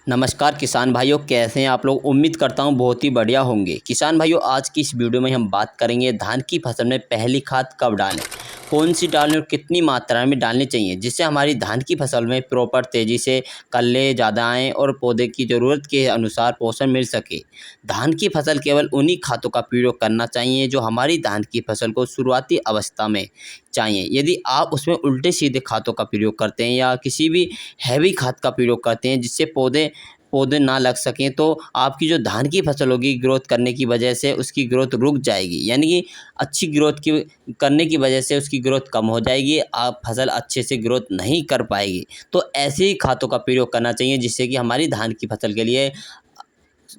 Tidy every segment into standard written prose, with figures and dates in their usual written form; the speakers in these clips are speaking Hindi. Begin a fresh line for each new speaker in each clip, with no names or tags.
नमस्कार किसान भाइयों, कैसे हैं आप लोग। उम्मीद करता हूँ बहुत ही बढ़िया होंगे। किसान भाइयों, आज की इस वीडियो में हम बात करेंगे धान की फसल में पहली खाद कब डालें, कौन सी डालें और कितनी मात्रा में डालनी चाहिए, जिससे हमारी धान की फसल में प्रॉपर तेज़ी से कल्ले ज़्यादा आएँ और पौधे की ज़रूरत के अनुसार पोषण मिल सके। धान की फसल केवल उन्हीं खादों का प्रयोग करना चाहिए जो हमारी धान की फसल को शुरुआती अवस्था में चाहिए। यदि आप उसमें उल्टे सीधे खादों का प्रयोग करते हैं या किसी भी हैवी खाद का प्रयोग करते हैं जिससे पौधे पौधे ना लग सकें, तो आपकी जो धान की फसल होगी ग्रोथ करने की वजह से उसकी ग्रोथ रुक जाएगी, यानी कि अच्छी ग्रोथ की करने की वजह से उसकी ग्रोथ कम हो जाएगी, आप फसल अच्छे से ग्रोथ नहीं कर पाएगी। तो ऐसे ही खादों का प्रयोग करना चाहिए जिससे कि हमारी धान की फसल के लिए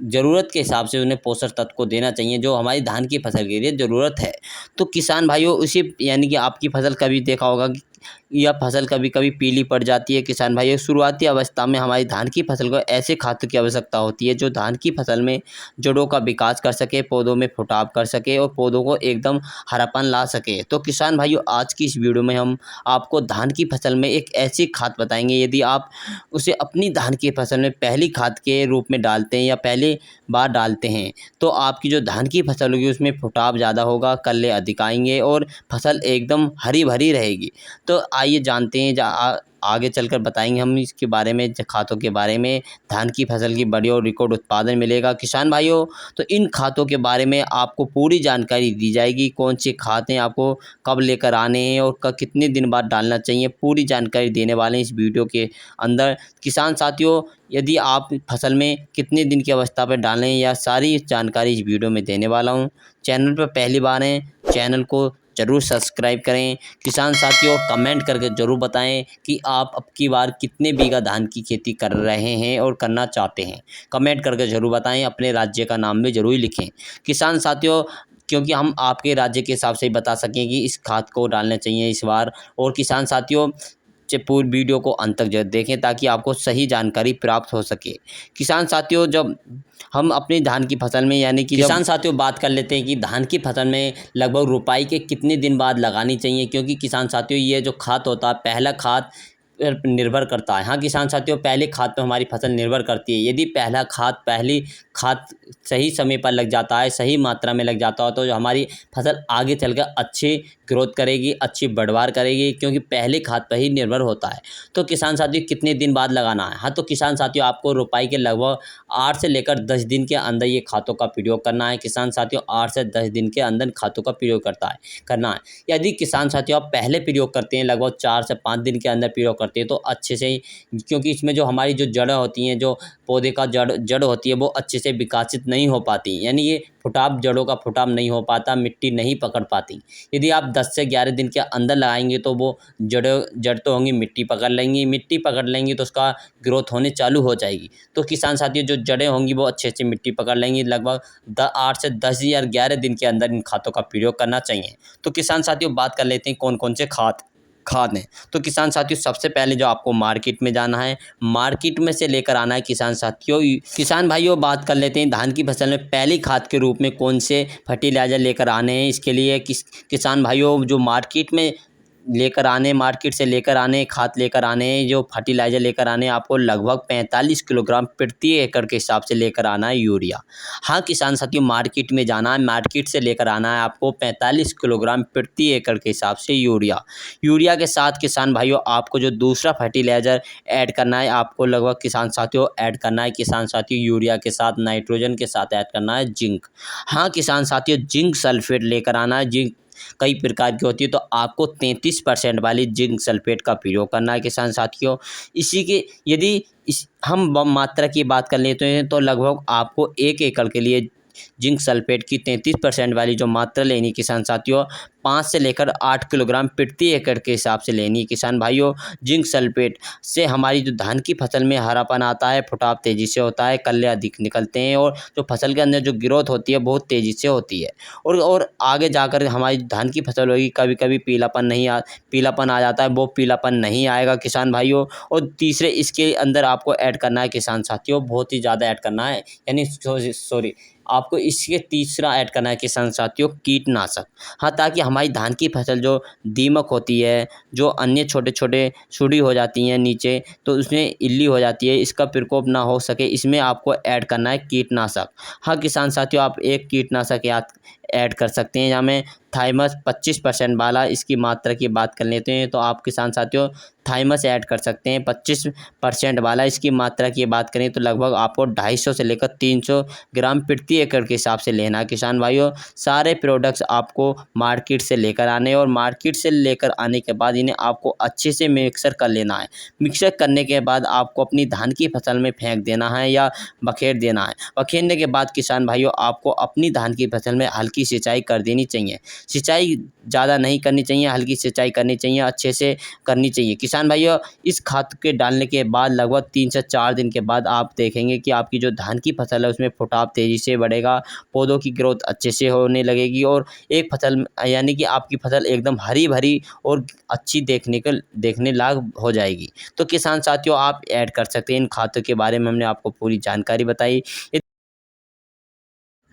ज़रूरत के हिसाब से उन्हें पोषक तत्व को देना चाहिए जो हमारी धान की फसल के लिए ज़रूरत है। तो किसान भाइयों, उसी यानी कि आपकी फसल कभी देखा होगा कि यह फसल कभी-कभी पीली पड़ जाती है। किसान भाइयों, शुरुआती अवस्था में हमारी धान की फसल को ऐसे खाद की आवश्यकता होती है जो धान की फसल में जड़ों का विकास कर सके, पौधों में फुटाव कर सके और पौधों को एकदम हरापन ला सके। तो किसान भाइयों, आज की इस वीडियो में हम आपको धान की फसल में एक ऐसी खाद बताएंगे, यदि आप उसे अपनी धान की फसल में पहली खाद के रूप में डालते हैं या पहली बार डालते हैं, तो आपकी जो धान की फसल होगी उसमें फुटाव ज़्यादा होगा, कल्ले अधिक आएँगे और फसल एकदम हरी-भरी रहेगी। तो आइए जानते हैं, आगे चलकर बताएँगे हम इसके बारे में, खातों के बारे में, धान की फसल की बढ़िया और रिकॉर्ड उत्पादन मिलेगा। किसान भाइयों, तो इन खातों के बारे में आपको पूरी जानकारी दी जाएगी, कौन से खाद हैं, आपको कब लेकर आने हैं और कितने दिन बाद डालना चाहिए, पूरी जानकारी देने वाले हैं इस वीडियो के अंदर। किसान साथियों, यदि आप फसल में कितने दिन की अवस्था पर डालें, या सारी जानकारी इस वीडियो में देने वाला हूँ। चैनल पर पहली बार हैं, चैनल को ज़रूर सब्सक्राइब करें। किसान साथियों, कमेंट करके ज़रूर बताएं कि आप अब की बार कितने बीघा धान की खेती कर रहे हैं और करना चाहते हैं। कमेंट करके ज़रूर बताएं, अपने राज्य का नाम भी ज़रूर लिखें। किसान साथियों, क्योंकि हम आपके राज्य के हिसाब से ही बता सकें कि इस खाद को डालना चाहिए इस बार। और किसान साथियों, पूरी वीडियो को अंत तक जरूर देखें ताकि आपको सही जानकारी प्राप्त हो सके। किसान साथियों, जब हम अपनी धान की फसल में, यानी कि किसान साथियों, बात कर लेते हैं कि धान की फसल में लगभग रुपाई के कितने दिन बाद लगानी चाहिए, क्योंकि किसान साथियों ये जो खाद होता है पहला खाद पर निर्भर करता है। हाँ किसान साथियों, पहले खाद पर हमारी फसल निर्भर करती है। यदि पहली खाद सही समय पर लग जाता है, सही मात्रा में लग जाता हो, तो जो हमारी फसल आगे चलकर अच्छी ग्रोथ करेगी, अच्छी बढ़वार करेगी, क्योंकि पहले खाद पर ही निर्भर होता है। तो किसान साथियों, कितने दिन बाद लगाना है? हाँ तो किसान साथियों, आपको रुपाई के लगभग 8 से लेकर 10 दिन के अंदर ये खादों का प्रयोग करना है। किसान साथियों, 8 से 10 दिन के अंदर खादों का प्रयोग करना है। यदि किसान साथियों आप पहले प्रयोग करते हैं, लगभग 4 से 5 दिन के अंदर प्रयोग करते हैं, तो अच्छे से ही, क्योंकि इसमें जो हमारी जो जड़ें होती हैं, जो पौधे का जड़ होती है, वो अच्छे से विकसित नहीं हो पाती, यानी ये जड़ों का फुटाव नहीं हो पाता, मिट्टी नहीं पकड़ पाती। यदि आप 10 से 11 दिन के अंदर लगाएंगे तो वो जड़ तो होंगी, मिट्टी पकड़ लेंगी तो उसका ग्रोथ होने चालू हो जाएगी। तो किसान साथियों, जो जड़ें होंगी वो अच्छे से मिट्टी पकड़ लेंगी। लगभग 8 से 10 या 11 दिन के अंदर इन खादों का प्रयोग करना चाहिए। तो किसान साथियों, बात कर लेते हैं कौन कौन से खाद हैं। तो किसान साथियों, सबसे पहले जो आपको मार्केट में जाना है, मार्केट में से लेकर आना है। किसान साथियों, किसान भाइयों, बात कर लेते हैं धान की फसल में पहली खाद के रूप में कौन से फर्टिलाइज़र लेकर आने हैं। इसके लिए किसान भाइयों, जो मार्केट से लेकर आने खाद लेकर आने, जो फर्टिलाइज़र लेकर आने, आपको लगभग 45 किलोग्राम प्रति एकड़ के हिसाब से लेकर आना है यूरिया। हाँ किसान साथियों, मार्केट में जाना है, मार्केट से लेकर आना है आपको 45 किलोग्राम प्रति एकड़ के हिसाब से यूरिया के साथ किसान भाइयों, आपको जो दूसरा फर्टिलाइज़र ऐड करना है, आपको लगभग किसान साथियों ऐड करना है, किसान साथियों, यूरिया के साथ नाइट्रोजन के साथ ऐड करना है जिंक। हाँ किसान साथियों, जिंक सल्फेट लेकर आना है। जिंक कई प्रकार की होती है, तो आपको 33% वाली जिंक सल्फेट का प्रयोग करना है किसान साथियों। इसी के यदि हम मात्रा की बात कर लेते हैं, तो लगभग आपको 1 एकड़ के लिए जिंक सल्फेट की 33% वाली जो मात्रा लेनी किसान साथियों, 5 से लेकर 8 किलोग्राम प्रति एकड़ के हिसाब से लेनी है किसान भाइयों। जिंक सल्फेट से हमारी जो धान की फसल में हरापन आता है, फुटाव तेज़ी से होता है, कल्ले अधिक निकलते हैं और जो फसल के अंदर जो ग्रोथ होती है बहुत तेज़ी से होती है। और आगे जाकर हमारी धान की फसल होगी, कभी कभी पीलापन आ जाता है, वो पीलापन नहीं आएगा किसान भाइयों। और तीसरे इसके अंदर आपको ऐड करना है किसान साथियों, बहुत ही ज़्यादा ऐड करना है, यानी आपको इसके तीसरा ऐड करना है किसान साथियों, कीटनाशक। हाँ, ताकि हमारी धान की फसल जो दीमक होती है, जो अन्य छोटे छोटे सुड़ी हो जाती हैं नीचे, तो उसमें इल्ली हो जाती है, इसका प्रकोप ना हो सके इसमें आपको ऐड करना है कीटनाशक। हाँ किसान साथियों, आप एक कीटनाशक याद ऐड कर सकते हैं। यहाँ में थाइमस 25% वाला, इसकी मात्रा की बात कर लेते हैं तो आप किसान साथियों थाइमस ऐड कर सकते हैं 25% वाला। इसकी मात्रा की बात करें तो लगभग आपको 250 से लेकर 300 ग्राम प्रति एकड़ के हिसाब से लेना है। किसान भाइयों, सारे प्रोडक्ट्स आपको मार्केट से लेकर आने हैं और मार्केट से लेकर आने के बाद इन्हें आपको अच्छे से मिक्सर कर लेना है। मिक्सर करने के बाद आपको अपनी धान की फसल में फेंक देना है या बखेर देना है। बखेरने के बाद किसान भाइयों, आपको अपनी धान की फसल में हल्की सिंचाई कर देनी चाहिए। सिंचाई ज़्यादा नहीं करनी चाहिए, हल्की सिंचाई करनी चाहिए, अच्छे से करनी चाहिए। किसान भाइयों, इस खाद के डालने के बाद लगभग 3 से 4 दिन के बाद आप देखेंगे कि आपकी जो धान की फसल है उसमें फुटाव तेज़ी से बढ़ेगा, पौधों की ग्रोथ अच्छे से होने लगेगी और एक फसल यानी कि आपकी फसल एकदम हरी भरी और अच्छी देखने लायक हो जाएगी। तो किसान साथियों, आप ऐड कर सकते हैं इन खादों के बारे में हमने आपको पूरी जानकारी बताई।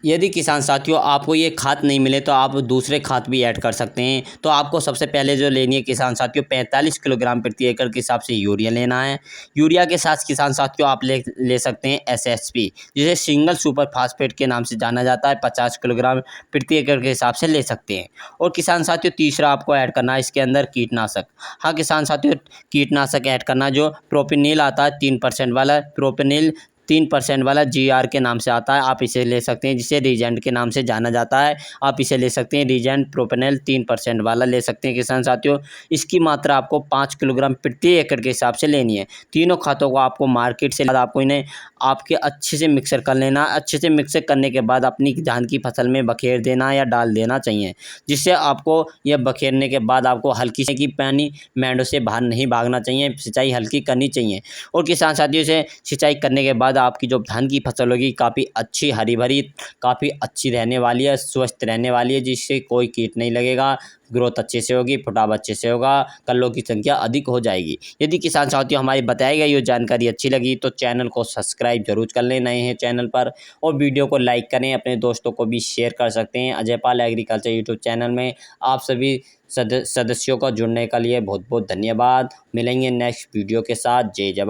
यदि किसान साथियों आपको ये खाद नहीं मिले तो आप दूसरे खाद भी ऐड कर सकते हैं। तो आपको सबसे पहले जो लेनी है किसान साथियों, 45 किलोग्राम प्रति एकड़ के हिसाब से यूरिया लेना है। यूरिया के साथ किसान साथियों आप ले सकते हैं एसएसपी, जिसे सिंगल सुपर फास्फेट के नाम से जाना जाता है, 50 किलोग्राम प्रति एकड़ के हिसाब से ले सकते हैं। और किसान साथियों तीसरा आपको ऐड करना है इसके अंदर कीटनाशक। हाँ किसान साथियों, कीटनाशक ऐड करना जो प्रोपिनिल आता है 3% वाला, प्रोपिनिल 3% वाला जीआर के नाम से आता है, आप इसे ले सकते हैं, जिसे रीजेंट के नाम से जाना जाता है। आप इसे ले सकते हैं, रीजेंट प्रोपेनल 3% वाला ले सकते हैं किसान साथियों। इसकी मात्रा आपको 5 किलोग्राम प्रति एकड़ के हिसाब से लेनी है। तीनों खादों को आपको मार्केट से आपको इन्हें आपके अच्छे से मिक्सर कर लेना। अच्छे से मिक्सर करने के बाद अपनी धान की फसल में बखेर देना या डाल देना चाहिए, जिससे आपको यह बखेरने के बाद आपको हल्की से पानी मैंडों से बाहर नहीं भागना चाहिए, सिंचाई हल्की करनी चाहिए। और किसान साथियों से सिंचाई करने के बाद आपकी जो धान की फसल होगी काफ़ी अच्छी हरी भरी, काफ़ी अच्छी रहने वाली है, स्वस्थ रहने वाली है, जिससे कोई कीट नहीं लगेगा, ग्रोथ अच्छे से होगी, फुटाव अच्छे से होगा, कल्लों की संख्या अधिक हो जाएगी। यदि किसान साथियों हमारी बताई गई ये जानकारी अच्छी लगी तो चैनल को सब्सक्राइब जरूर कर लें नए हैं चैनल पर, और वीडियो को लाइक करें, अपने दोस्तों को भी शेयर कर सकते हैं। Ajay Pal agriculture YouTube channel में आप सभी सदस्यों का जुड़ने के लिए बहुत बहुत धन्यवाद। मिलेंगे नेक्स्ट वीडियो के साथ। जय जवान।